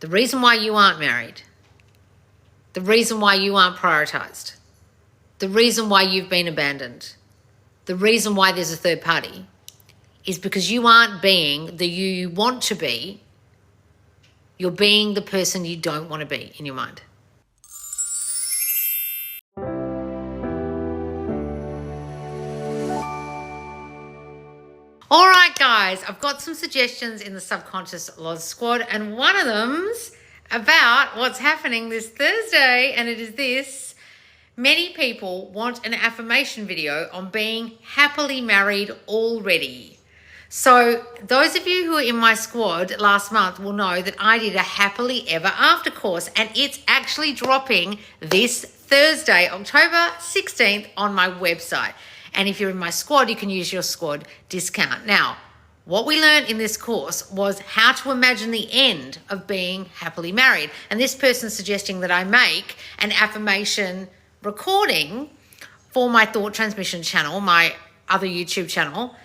the reason why you aren't married, the reason why you aren't prioritized, the reason why you've been abandoned, the reason why there's a third party is because you aren't being the you want to be. You're being the person you don't want to be in your mind. All right, guys, I've got some suggestions in the Subconscious Loz Squad, and one of them's about what's happening this Thursday, and it is this. Many people want an affirmation video on being happily married already. So those of you who are in my squad last month will know that I did a happily ever after course, and it's actually dropping this Thursday, October 16th on my website. And if you're in my squad, you can use your squad discount. Now, what we learned in this course was how to imagine the end of being happily married. And this person's suggesting that I make an affirmation recording for my Thought Transmission channel, my other YouTube channel,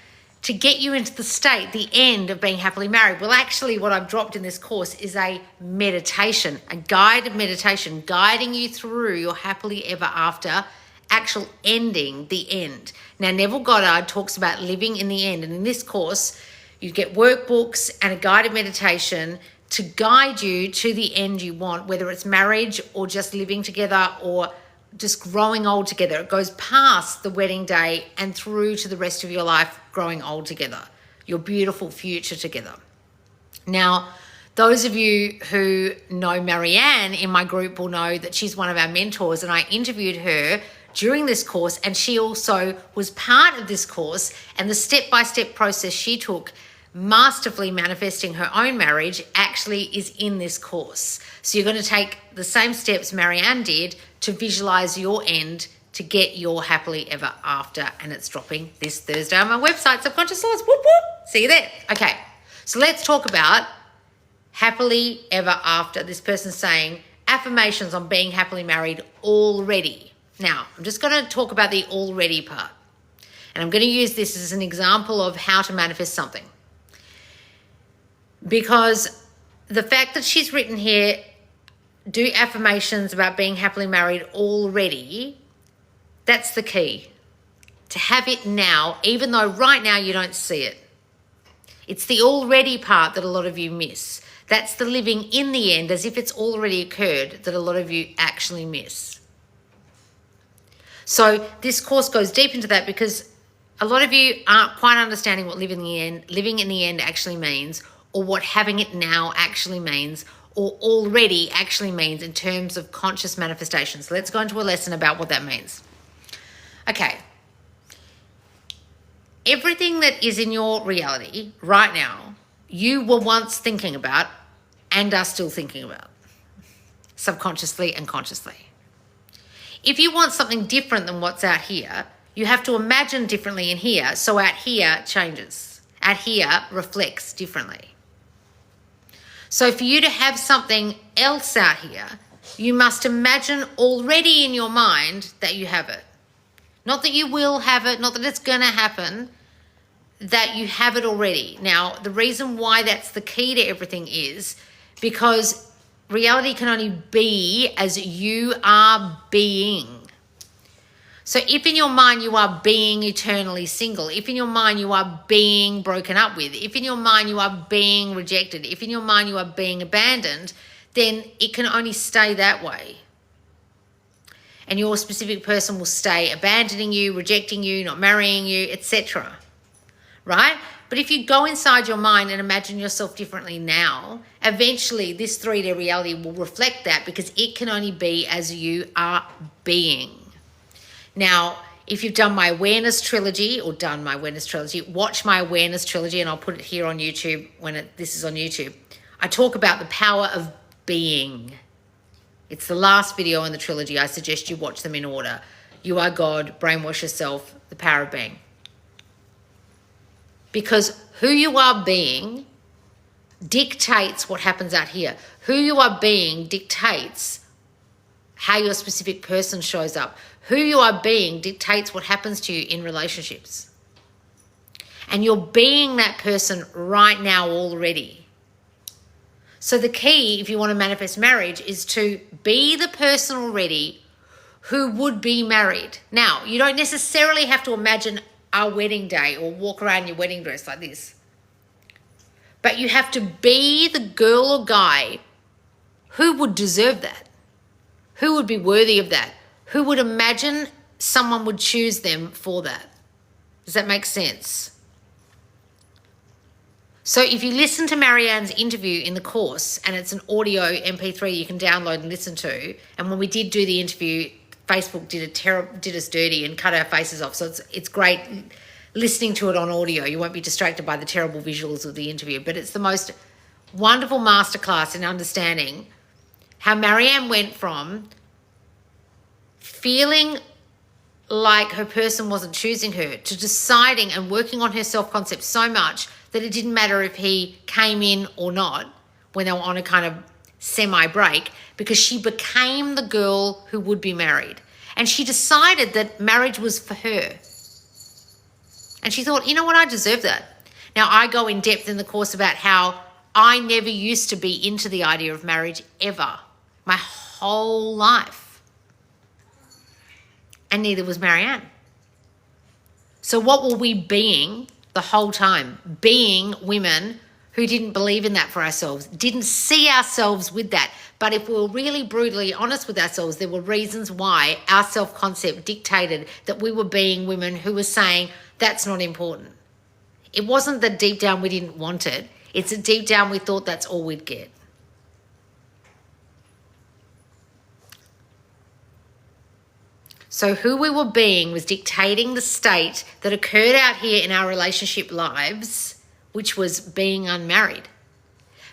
to get you into the state, the end of being happily married. Well, actually, what I've dropped in this course is a meditation, a guided meditation, guiding you through your happily ever after, actual ending, the end. Now, Neville Goddard talks about living in the end. And in this course, you get workbooks and a guided meditation to guide you to the end you want, whether it's marriage or just living together or just growing old together. It goes past the wedding day and through to the rest of your life growing old together, your beautiful future together. Now, those of you who know Marianne in my group will know that she's one of our mentors, and I interviewed her during this course, and she also was part of this course, and the step-by-step process she took masterfully manifesting her own marriage actually is in this course. So you're going to take the same steps Marianne did to visualize your end to get your happily ever after, and it's dropping this Thursday on my website, Subconscious Loz. Whoop, whoop. See you there. Okay, so let's talk about happily ever after. This person's saying affirmations on being happily married already. Now, I'm just going to talk about the already part, and I'm going to use this as an example of how to manifest something. Because the fact that she's written here, do affirmations about being happily married already, that's the key. To have it now, even though right now you don't see it. It's the already part that a lot of you miss. That's the living in the end as if it's already occurred that a lot of you actually miss. So this course goes deep into that because a lot of you aren't quite understanding what living in the end actually means, or what having it now actually means, or already actually means in terms of conscious manifestations. Let's go into a lesson about what that means. Okay. Everything that is in your reality right now, you were once thinking about and are still thinking about, subconsciously and consciously. If you want something different than what's out here, you have to imagine differently in here, so out here changes. Out here reflects differently. So for you to have something else out here, you must imagine already in your mind that you have it. Not that you will have it, not that it's going to happen, that you have it already. Now, the reason why that's the key to everything is because reality can only be as you are being. So if in your mind you are being eternally single, if in your mind you are being broken up with, if in your mind you are being rejected, if in your mind you are being abandoned, then it can only stay that way. And your specific person will stay abandoning you, rejecting you, not marrying you, etc. Right? But if you go inside your mind and imagine yourself differently now, eventually this 3D reality will reflect that because it can only be as you are being. Now, if you've done my awareness trilogy watch my awareness trilogy, and I'll put it here on YouTube when this is on YouTube. I talk about the power of being. It's the last video in the trilogy. I suggest you watch them in order. You Are God, Brainwash Yourself, The Power of Being. Because who you are being dictates what happens out here. Who you are being dictates how your specific person shows up. Who you are being dictates what happens to you in relationships. And you're being that person right now already. So the key, if you want to manifest marriage, is to be the person already who would be married. Now, you don't necessarily have to imagine our wedding day or walk around in your wedding dress like this. But you have to be the girl or guy who would deserve that, who would be worthy of that, who would imagine someone would choose them for that. Does that make sense? So if you listen to Marianne's interview in the course, and it's an audio MP3 you can download and listen to, and when we did do the interview, Facebook did us dirty and cut our faces off. So it's great listening to it on audio. You won't be distracted by the terrible visuals of the interview. But it's the most wonderful masterclass in understanding how Marianne went from feeling like her person wasn't choosing her to deciding and working on her self-concept so much that it didn't matter if he came in or not when they were on a kind of semi-break, because she became the girl who would be married. And she decided that marriage was for her. And she thought, you know what, I deserve that. Now, I go in depth in the course about how I never used to be into the idea of marriage ever, my whole life. And neither was Marianne. So what were we being the whole time? Being women who didn't believe in that for ourselves, didn't see ourselves with that. But if we were really brutally honest with ourselves, there were reasons why our self-concept dictated that we were being women who were saying, that's not important. It wasn't that deep down we didn't want it. It's that deep down we thought that's all we'd get. So who we were being was dictating the state that occurred out here in our relationship lives, which was being unmarried.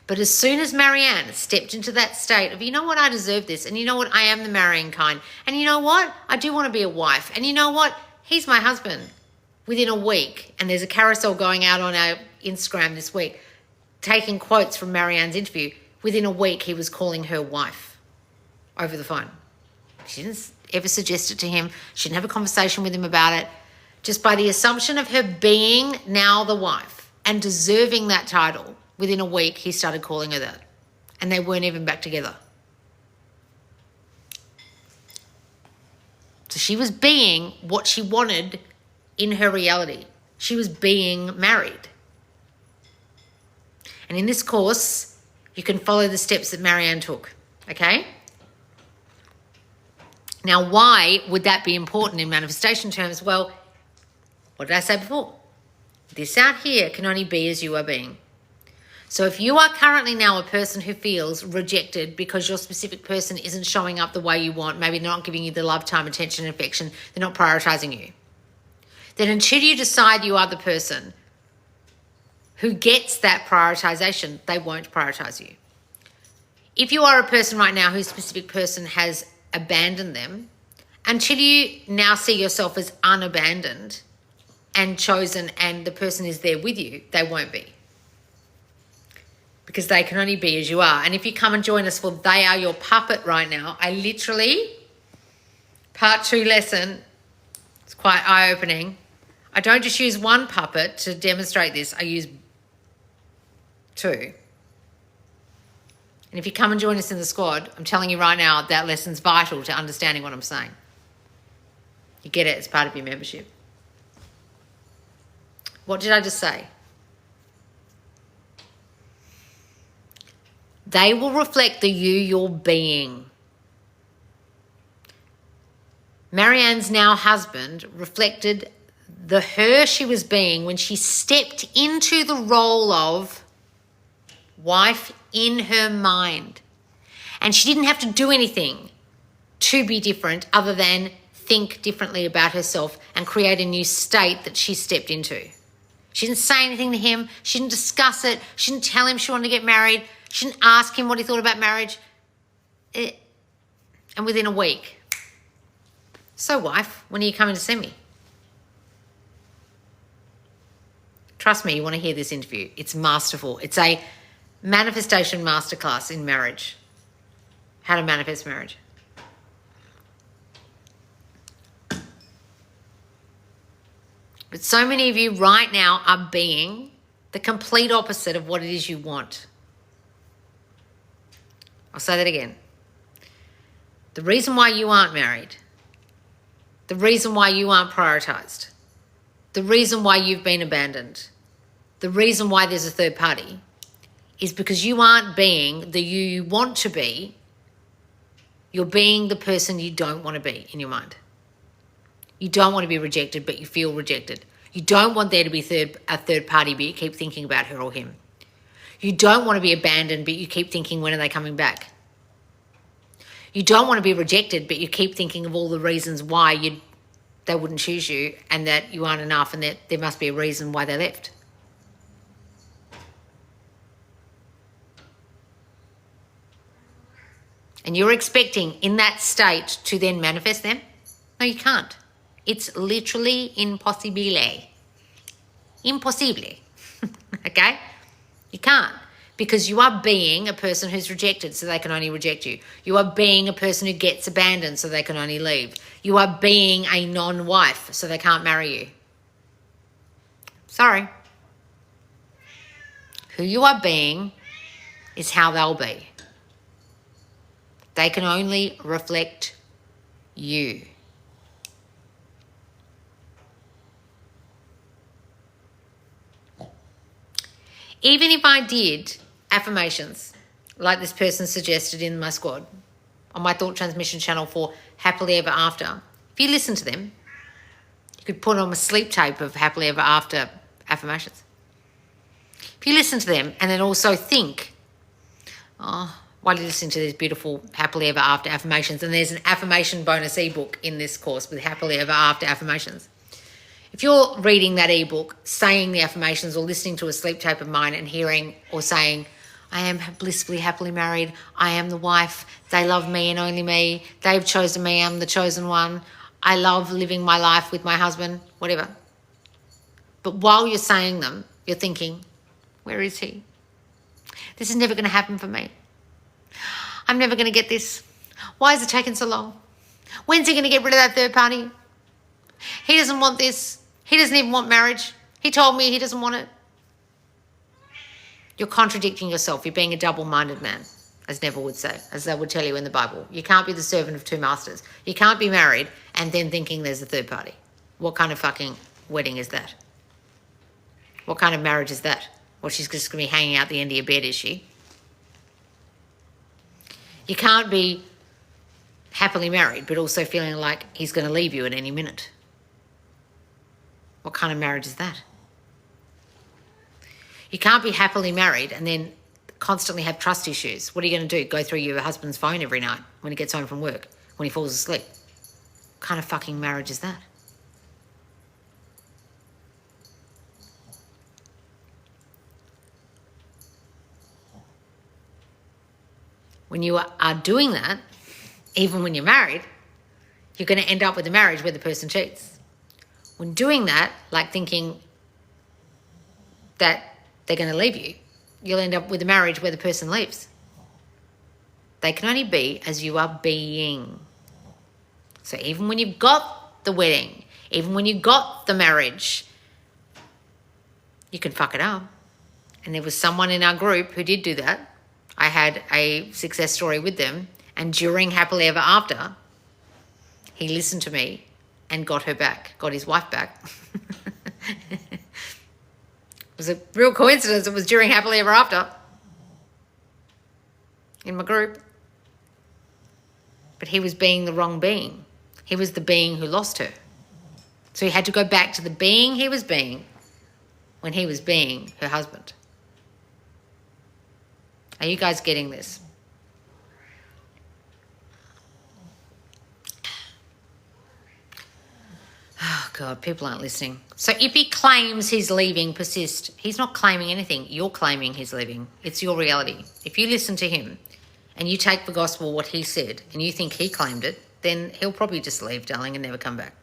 But as soon as Marianne stepped into that state of, you know what, I deserve this, and you know what, I am the marrying kind, and you know what, I do want to be a wife, and you know what, he's my husband. Within a week, and there's a carousel going out on our Instagram this week, taking quotes from Marianne's interview, within a week he was calling her wife over the phone. She didn't ever suggest it to him. She didn't have a conversation with him about it. Just by the assumption of her being now the wife and deserving that title, within a week he started calling her that. And they weren't even back together. So she was being what she wanted in her reality. She was being married. And in this course, you can follow the steps that Marianne took, okay? Now, why would that be important in manifestation terms? Well, what did I say before? This out here can only be as you are being. So if you are currently now a person who feels rejected because your specific person isn't showing up the way you want, maybe they're not giving you the love, time, attention, and affection, they're not prioritizing you, then until you decide you are the person who gets that prioritization, they won't prioritize you. If you are a person right now whose specific person has abandoned them, until you now see yourself as unabandoned and chosen and the person is there with you, they won't be. Because they can only be as you are. And if you come and join us for They Are Your Puppet right now, I literally, part 2 lesson, it's quite eye-opening. I don't just use one puppet to demonstrate this. I use 2. And if you come and join us in the squad, I'm telling you right now, that lesson's vital to understanding what I'm saying. You get it as part of your membership. What did I just say? They will reflect the you you're being. Marianne's now husband reflected the her she was being when she stepped into the role of wife in her mind. And she didn't have to do anything to be different other than think differently about herself and create a new state that she stepped into. She didn't say anything to him. She didn't discuss it. She didn't tell him she wanted to get married. She didn't ask him what he thought about marriage. And within a week, so wife, when are you coming to see me? Trust me, you want to hear this interview. It's masterful. It's a manifestation masterclass in marriage. How to manifest marriage. But so many of you right now are being the complete opposite of what it is you want. I'll say that again. The reason why you aren't married, the reason why you aren't prioritized, the reason why you've been abandoned, the reason why there's a third party is because you aren't being the you want to be. You're being the person you don't want to be in your mind. You don't want to be rejected, but you feel rejected. You don't want there to be a third party, but you keep thinking about her or him. You don't want to be abandoned, but you keep thinking, when are they coming back? You don't want to be rejected, but you keep thinking of all the reasons why they wouldn't choose you, and that you aren't enough, and that there must be a reason why they left. And you're expecting in that state to then manifest them? No, you can't. It's literally impossibile. Impossible. Okay? You can't. Because you are being a person who's rejected, so they can only reject you. You are being a person who gets abandoned, so they can only leave. You are being a non-wife, so they can't marry you. Sorry. Who you are being is how they'll be. They can only reflect you. Even if I did affirmations, like this person suggested in my squad, on my thought transmission channel for Happily Ever After, if you listen to them, you could put on a sleep tape of Happily Ever After affirmations. If you listen to them and then also think, while you're listening to these beautiful Happily Ever After affirmations, and there's an affirmation bonus ebook in this course with Happily Ever After affirmations. If you're reading that ebook, saying the affirmations, or listening to a sleep tape of mine and hearing or saying, I am blissfully happily married, I am the wife, they love me and only me, they've chosen me, I'm the chosen one, I love living my life with my husband, whatever. But while you're saying them, you're thinking, where is he? This is never going to happen for me. I'm never going to get this. Why is it taking so long? When's he going to get rid of that third party? He doesn't want this. He doesn't even want marriage. He told me he doesn't want it. You're contradicting yourself. You're being a double-minded man, as Neville would say, as they would tell you in the Bible. You can't be the servant of two masters. You can't be married and then thinking there's a third party. What kind of fucking wedding is that? What kind of marriage is that? Well, she's just going to be hanging out the end of your bed, is she? You can't be happily married but also feeling like he's going to leave you at any minute. What kind of marriage is that? You can't be happily married and then constantly have trust issues. What are you going to do? Go through your husband's phone every night when he gets home from work, when he falls asleep? What kind of fucking marriage is that? When you are doing that, even when you're married, you're going to end up with a marriage where the person cheats. When doing that, like thinking that they're going to leave you, you'll end up with a marriage where the person leaves. They can only be as you are being. So even when you've got the wedding, even when you've got the marriage, you can fuck it up. And there was someone in our group who did do that. I had a success story with them, and during Happily Ever After, he listened to me and got her back, got his wife back. It was a real coincidence. It was during Happily Ever After in my group. But he was being the wrong being. He was the being who lost her. So he had to go back to the being he was being when he was being her husband. Are you guys getting this? Oh, God, people aren't listening. So if he claims he's leaving, persist. He's not claiming anything. You're claiming he's leaving. It's your reality. If you listen to him and you take for gospel what he said and you think he claimed it, then he'll probably just leave, darling, and never come back.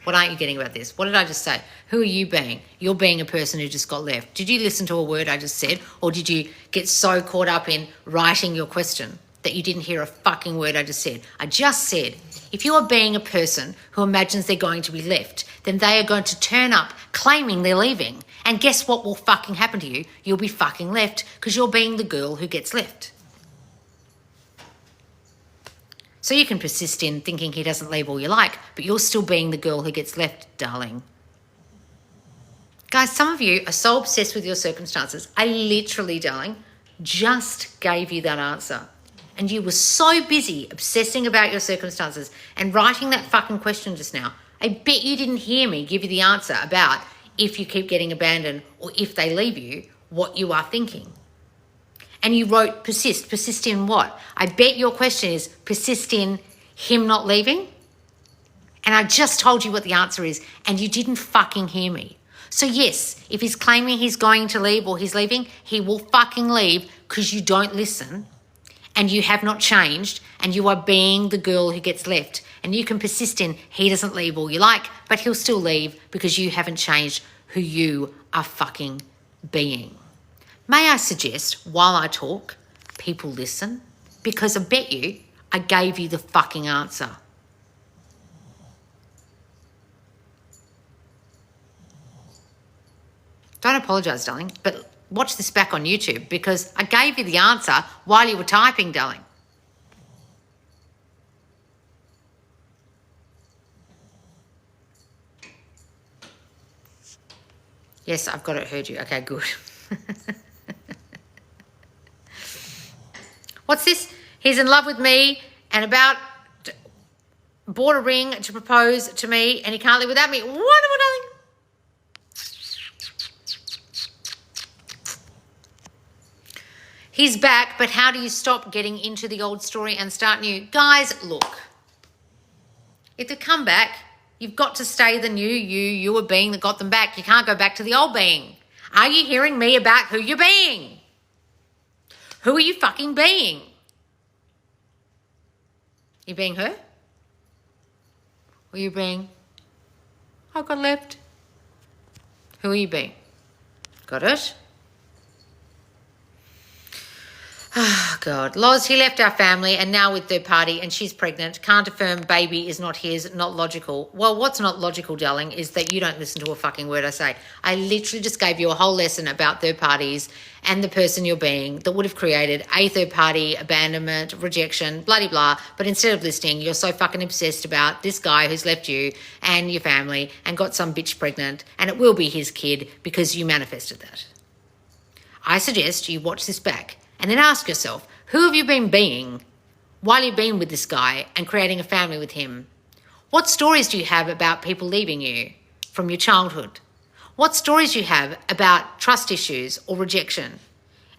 What aren't you getting about this? What did I just say? Who are you being? You're being a person who just got left. Did you listen to a word I just said, or did you get so caught up in writing your question that you didn't hear a fucking word I just said? I just said, if you are being a person who imagines they're going to be left, then they are going to turn up claiming they're leaving. And guess what will fucking happen to you? You'll be fucking left because you're being the girl who gets left. So you can persist in thinking he doesn't leave all you like, but you're still being the girl who gets left, darling. Guys, some of you are so obsessed with your circumstances. I literally, darling, just gave you that answer. And you were so busy obsessing about your circumstances and writing that fucking question just now. I bet you didn't hear me give you the answer about if you keep getting abandoned or if they leave you, what you are thinking. And you wrote persist. Persist in what? I bet your question is persist in him not leaving. And I just told you what the answer is and you didn't fucking hear me. So yes, if he's claiming he's going to leave or he's leaving, he will fucking leave because you don't listen and you have not changed and you are being the girl who gets left. And you can persist in he doesn't leave all you like, but he'll still leave because you haven't changed who you are fucking being. May I suggest, while I talk, people listen? Because I bet you I gave you the fucking answer. Don't apologise, darling, but watch this back on YouTube because I gave you the answer while you were typing, darling. Yes, I've got it, heard you. Okay, good. What's this? He's in love with me and bought a ring to propose to me and he can't live without me. Wonderful, darling. He's back, but how do you stop getting into the old story and start new? Guys, look. If they come back, you've got to stay the new you were being that got them back. You can't go back to the old being. Are you hearing me about who you're being? Who are you fucking being? You being her? Or you being, I got left? Who are you being? Got it? Oh, God. Loz, he left our family and now with third party and she's pregnant. Can't affirm baby is not his, not logical. Well, what's not logical, darling, is that you don't listen to a fucking word I say. I literally just gave you a whole lesson about third parties and the person you're being that would have created a third party, abandonment, rejection, bloody blah. But instead of listening, you're so fucking obsessed about this guy who's left you and your family and got some bitch pregnant and it will be his kid because you manifested that. I suggest you watch this back. And then ask yourself, who have you been being while you've been with this guy and creating a family with him? What stories do you have about people leaving you from your childhood? What stories do you have about trust issues or rejection?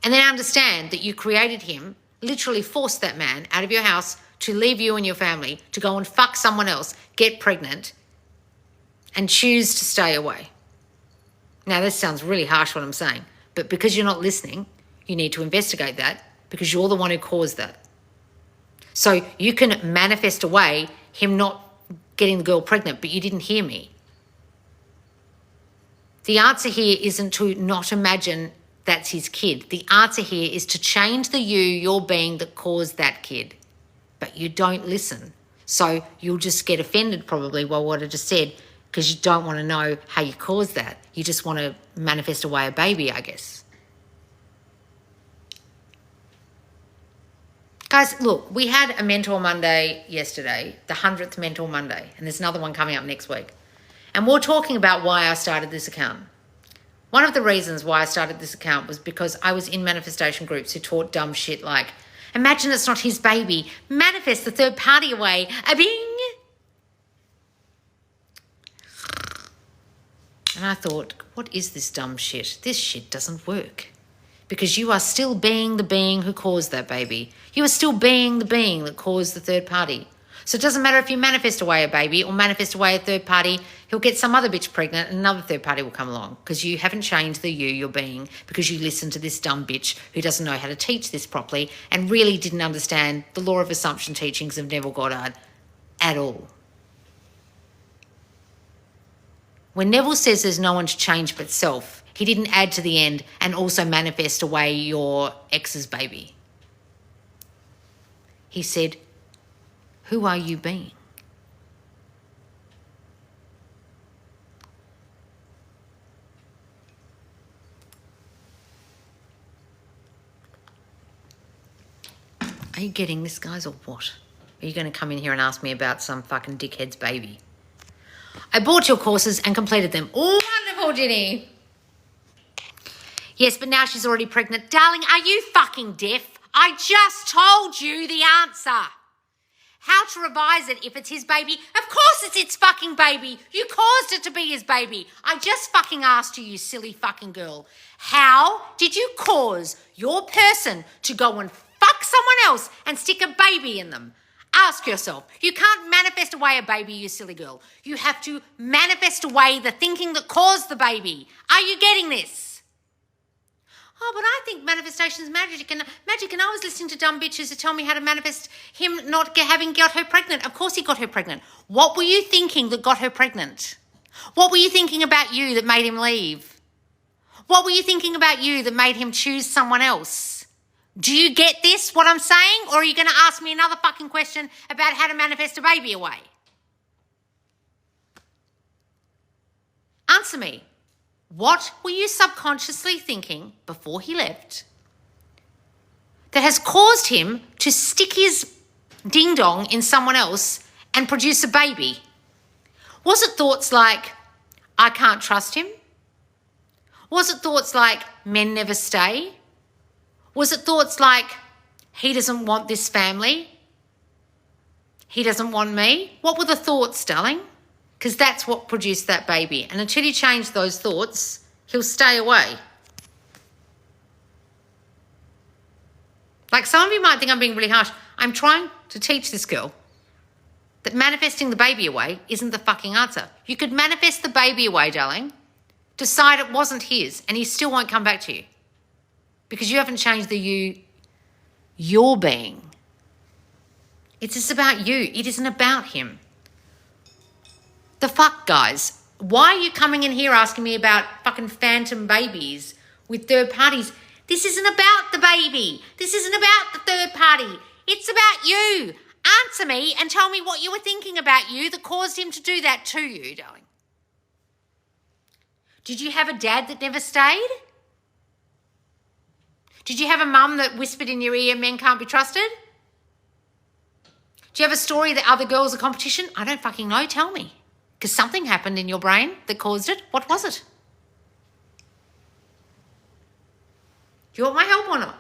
And then understand that you created him, literally forced that man out of your house to leave you and your family, to go and fuck someone else, get pregnant, and choose to stay away. Now, this sounds really harsh what I'm saying, but because you're not listening, you need to investigate that because you're the one who caused that. So you can manifest away him not getting the girl pregnant, but you didn't hear me. The answer here isn't to not imagine that's his kid. The answer here is to change the you're being that caused that kid. But you don't listen. So you'll just get offended probably by what I just said because you don't want to know how you caused that. You just want to manifest away a baby, I guess. Guys, look, we had a Mentor Monday yesterday, the 100th Mentor Monday, and there's another one coming up next week. And we're talking about why I started this account. One of the reasons why I started this account was because I was in manifestation groups who taught dumb shit like, imagine it's not his baby, manifest the third party away, a bing. And I thought, what is this dumb shit? This shit doesn't work. Because you are still being the being who caused that baby. You are still being the being that caused the third party. So it doesn't matter if you manifest away a baby or manifest away a third party, he'll get some other bitch pregnant and another third party will come along because you haven't changed the you're being because you listened to this dumb bitch who doesn't know how to teach this properly and really didn't understand the law of assumption teachings of Neville Goddard at all. When Neville says there's no one to change but self, he didn't add to the end and also manifest away your ex's baby. He said, who are you being? Are you getting this, guys, or what? Are you going to come in here and ask me about some fucking dickhead's baby? I bought your courses and completed them. Wonderful, Ginny. Yes, but now she's already pregnant. Darling, are you fucking deaf? I just told you the answer. How to revise it if it's his baby? Of course it's its fucking baby. You caused it to be his baby. I just fucking asked you, you silly fucking girl. How did you cause your person to go and fuck someone else and stick a baby in them? Ask yourself. You can't manifest away a baby, you silly girl. You have to manifest away the thinking that caused the baby. Are you getting this? Oh, but I think manifestation is magic. And I was listening to dumb bitches who tell me how to manifest him not having got her pregnant. Of course he got her pregnant. What were you thinking that got her pregnant? What were you thinking about you that made him leave? What were you thinking about you that made him choose someone else? Do you get this, what I'm saying? Or are you going to ask me another fucking question about how to manifest a baby away? Answer me. What were you subconsciously thinking before he left that has caused him to stick his ding-dong in someone else and produce a baby? Was it thoughts like, I can't trust him? Was it thoughts like, men never stay? Was it thoughts like, he doesn't want this family? He doesn't want me? What were the thoughts, darling? Because that's what produced that baby. And until you change those thoughts, he'll stay away. Like some of you might think I'm being really harsh. I'm trying to teach this girl that manifesting the baby away isn't the fucking answer. You could manifest the baby away, darling, decide it wasn't his, and he still won't come back to you because you haven't changed the you're being. It's just about you. It isn't about him. The fuck, guys? Why are you coming in here asking me about fucking phantom babies with third parties? This isn't about the baby. This isn't about the third party. It's about you. Answer me and tell me what you were thinking about you that caused him to do that to you, darling. Did you have a dad that never stayed? Did you have a mum that whispered in your ear, men can't be trusted? Do you have a story that other girls are competition? I don't fucking know. Tell me. Because something happened in your brain that caused it. What was it? Do you want my help or not?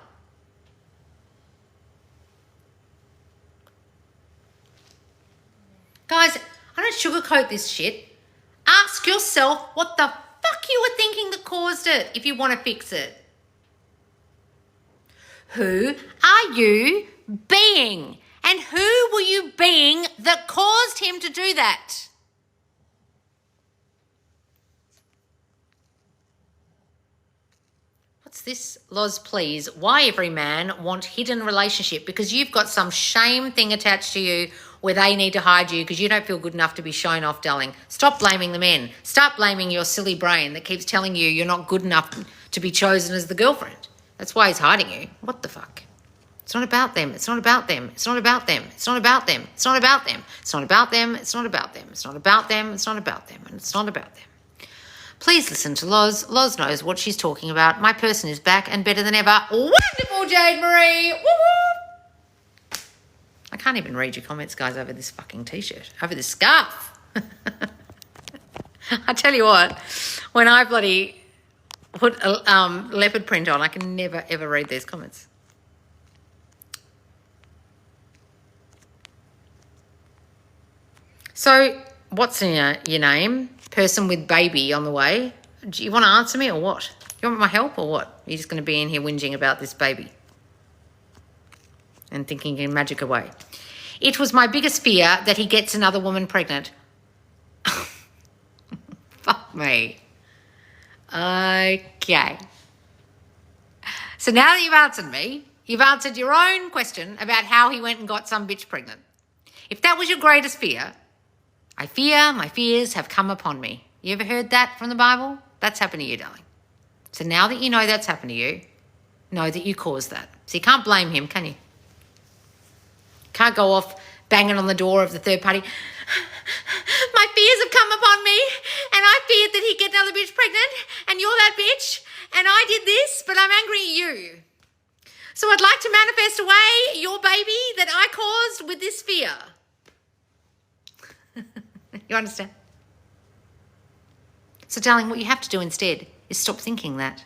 Guys, I don't sugarcoat this shit. Ask yourself what the fuck you were thinking that caused it if you want to fix it. Who are you being? And who were you being that caused him to do that? What's this? Loz, please. Why every man want hidden relationship? Because you've got some shame thing attached to you where they need to hide you because you don't feel good enough to be shown off, darling. Stop blaming the men. Start blaming your silly brain that keeps telling you you're not good enough to be chosen as the girlfriend. That's why he's hiding you. What the fuck? It's not about them. It's not about them. It's not about them. It's not about them. It's not about them. It's not about them. It's not about them. It's not about them. It's not about them. And it's not about them. Please listen to Loz. Loz knows what she's talking about. My person is back and better than ever. Wonderful, Jade Marie. Woo-woo. I can't even read your comments, guys, over this fucking T-shirt, over this scarf. I tell you what, when I bloody put a leopard print on, I can never, ever read these comments. So what's in your name? Person with baby on the way. Do you want to answer me or what? You want my help or what? You're just going to be in here whinging about this baby and thinking in magic away. It was my biggest fear that he gets another woman pregnant. Fuck me. Okay. So now that you've answered me, you've answered your own question about how he went and got some bitch pregnant. If that was your greatest fear, I fear my fears have come upon me. You ever heard that from the Bible? That's happened to you, darling. So now that you know that's happened to you, know that you caused that. So you can't blame him, can you? Can't go off banging on the door of the third party. My fears have come upon me and I feared that he'd get another bitch pregnant and you're that bitch and I did this, but I'm angry at you. So I'd like to manifest away your baby that I caused caused with this fear. You understand? So, darling, what you have to do instead is stop thinking that.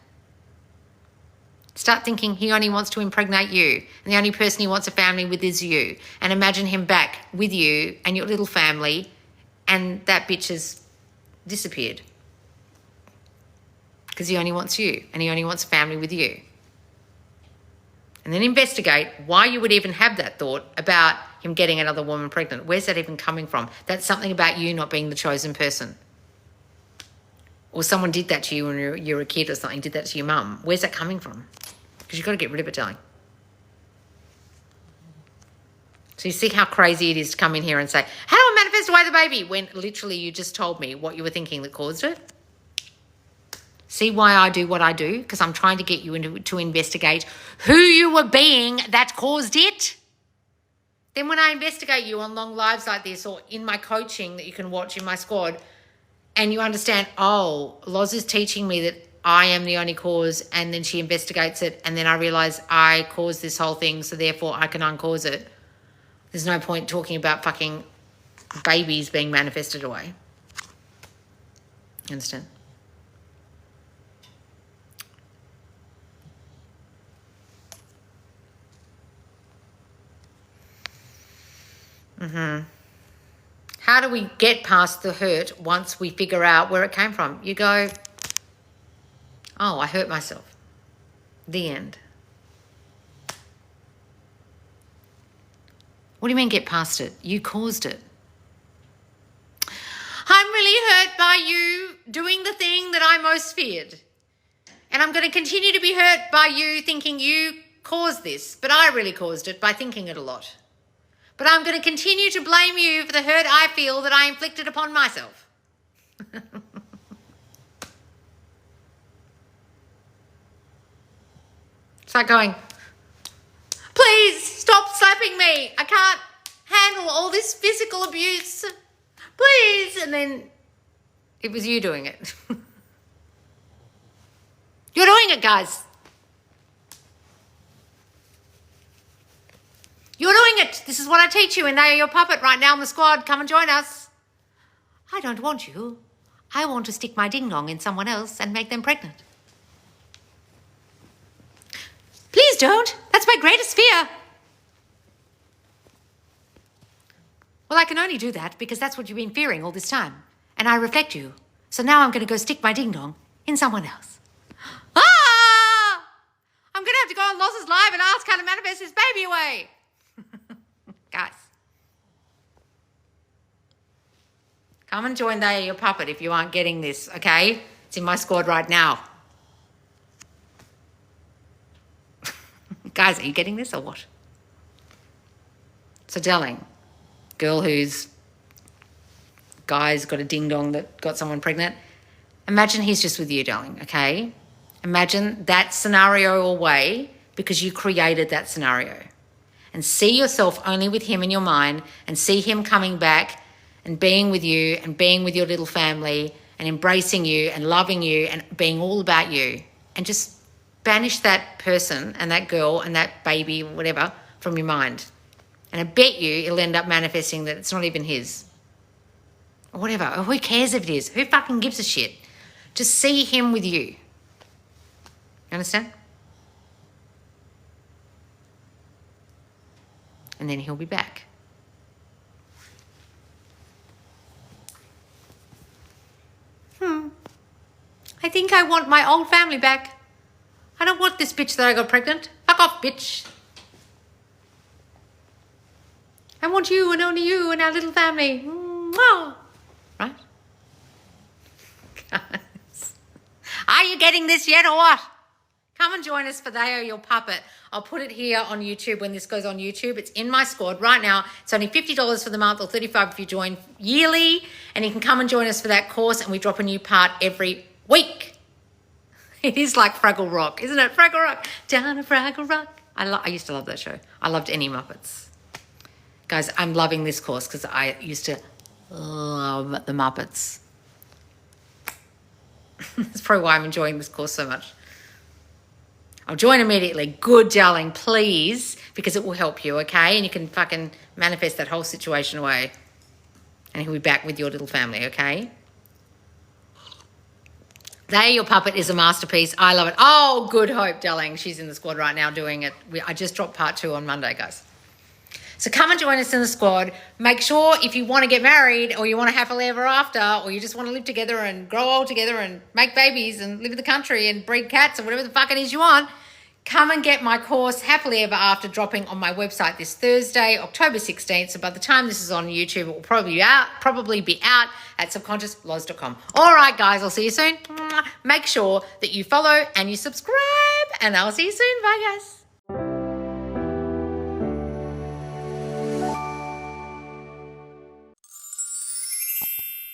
Start thinking he only wants to impregnate you, and the only person he wants a family with is you. And imagine him back with you and your little family, and that bitch has disappeared. Because he only wants you, and he only wants a family with you. And then investigate why you would even have that thought about him getting another woman pregnant. Where's that even coming from? That's something about you not being the chosen person. Or someone did that to you when you were a kid or something, did that to your mum. Where's that coming from? Because you've got to get rid of it, darling. So you see how crazy it is to come in here and say, how do I manifest away the baby? When literally you just told me what you were thinking that caused it. See why I do what I do? Because I'm trying to get you to investigate who you were being that caused it. Then when I investigate you on long lives like this, or in my coaching that you can watch in my squad, and you understand, oh, Loz is teaching me that I am the only cause, and then she investigates it, and then I realise I caused this whole thing, so therefore I can uncause it. There's no point talking about fucking babies being manifested away. You understand? How do we get past the hurt once we figure out where it came from? You go, oh, I hurt myself. The end. What do you mean get past it? You caused it. I'm really hurt by you doing the thing that I most feared. And I'm going to continue to be hurt by you thinking you caused this, but I really caused it by thinking it a lot. But I'm going to continue to blame you for the hurt I feel that I inflicted upon myself. It's like going, please stop slapping me. I can't handle all this physical abuse. Please. And then it was you doing it. You're doing it, guys. You're doing it. This is what I teach you, and they are your puppet right now in the squad. Come and join us. I don't want you. I want to stick my ding-dong in someone else and make them pregnant. Please don't. That's my greatest fear. Well, I can only do that because that's what you've been fearing all this time, and I reflect you. So now I'm going to go stick my ding-dong in someone else. Ah! I'm going to have to go on Loz's live and ask how to manifest his baby away. Guys, come and join They Are Your Puppet if you aren't getting this, okay? It's in my squad right now. Guys, are you getting this or what? So, darling, girl whose guy's got a ding-dong that got someone pregnant, imagine he's just with you, darling, okay? Imagine that scenario away because you created that scenario. And see yourself only with him in your mind, and see him coming back and being with you and being with your little family and embracing you and loving you and being all about you. And just banish that person and that girl and that baby, whatever, from your mind. And I bet you it'll end up manifesting that it's not even his. Or whatever. Or who cares if it is? Who fucking gives a shit? Just see him with you. You understand? And then he'll be back. I think I want my old family back. I don't want this bitch that I got pregnant. Fuck off, bitch. I want you and only you and our little family. Mwah. Right? Guys. Are you getting this yet or what? Come and join us for They Are Your Puppet. I'll put it here on YouTube when this goes on YouTube. It's in my squad right now. It's only $50 for the month or $35 if you join yearly. And you can come and join us for that course, and we drop a new part every week. It is like Fraggle Rock, isn't it? Fraggle Rock. Down a Fraggle Rock. I used to love that show. I loved any Muppets. Guys, I'm loving this course because I used to love the Muppets. That's probably why I'm enjoying this course so much. I'll join immediately. Good, darling. Please because it will help you, okay? And you can fucking manifest that whole situation away. And he'll be back with your little family, okay? There, your puppet is a masterpiece. I love it. Oh, good hope, darling. She's in the squad right now doing it. I just dropped part 2 on Monday, guys. So come and join us in the squad. Make sure if you want to get married or you want to happily ever after or you just want to live together and grow old together and make babies and live in the country and breed cats or whatever the fuck it is you want, come and get my course Happily Ever After dropping on my website this Thursday, October 16th. So by the time this is on YouTube, it will probably be out at subconsciousloz.com. All right, guys, I'll see you soon. Make sure that you follow and you subscribe, and I'll see you soon. Bye, guys.